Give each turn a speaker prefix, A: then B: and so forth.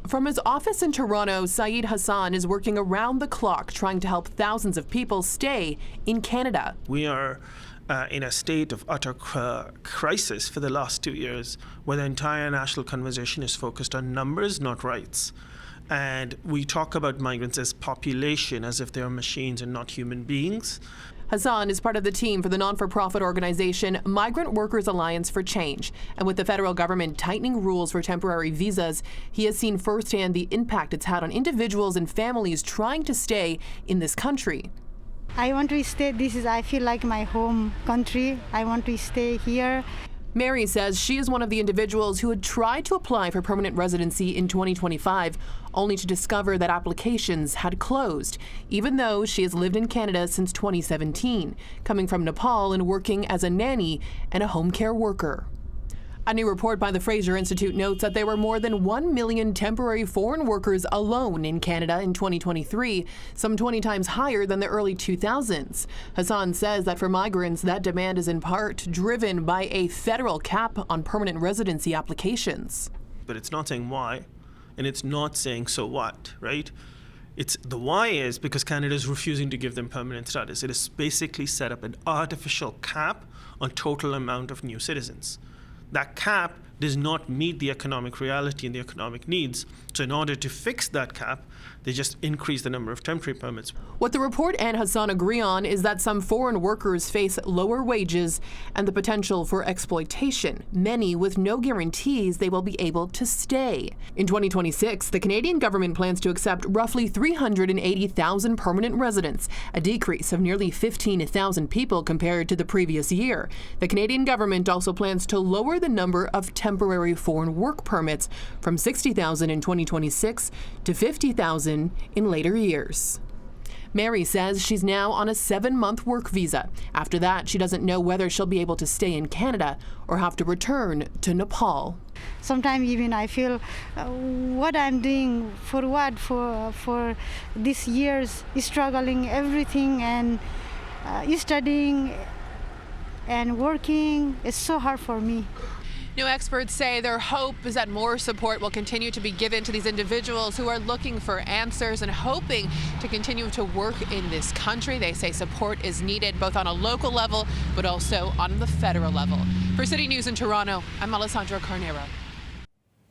A: From his office in Toronto, Saeed Hassan is working around the clock trying to help thousands of people stay in Canada.
B: We are in a state of utter crisis for the last 2 years, where the entire national conversation is focused on numbers, not rights. And we talk about migrants as population, as if they are machines and not human beings.
A: Hassan is part of the team for the non-for-profit organization Migrant Workers Alliance for Change. And with the federal government tightening rules for temporary visas, he has seen firsthand the impact it's had on individuals and families trying to stay in this country.
C: I want to stay. I feel like my home country. I want to stay here.
A: Mary says she is one of the individuals who had tried to apply for permanent residency in 2025, only to discover that applications had closed, even though she has lived in Canada since 2017, coming from Nepal and working as a nanny and a home care worker. A new report by the Fraser Institute notes that there were more than 1 million temporary foreign workers alone in Canada in 2023, some 20 times higher than the early 2000s. Hassan says that for migrants, that demand is in part driven by a federal cap on permanent residency applications.
B: But it's not saying why, and it's not saying so what, right? The why is because Canada is refusing to give them permanent status. It has basically set up an artificial cap on total amount of new citizens. That cap does not meet the economic reality and the economic needs. So in order to fix that cap, they just increase the number of temporary permits.
A: What the report and Hassan agree on is that some foreign workers face lower wages and the potential for exploitation, many with no guarantees they will be able to stay. In 2026, the Canadian government plans to accept roughly 380,000 permanent residents, a decrease of nearly 15,000 people compared to the previous year. The Canadian government also plans to lower the number of temporary foreign work permits from 60,000 in 2026 to 50,000 in later years. Mary says she's now on a 7-month work visa. After that, she doesn't know whether she'll be able to stay in Canada or have to return to Nepal.
C: Sometimes even I feel what I'm doing for what, for this year's struggling everything and studying and working is so hard for me.
A: New experts say their hope is that more support will continue to be given to these individuals who are looking for answers and hoping to continue to work in this country. They say support is needed both on a local level but also on the federal level. For City News in Toronto, I'm Alessandra Carneiro.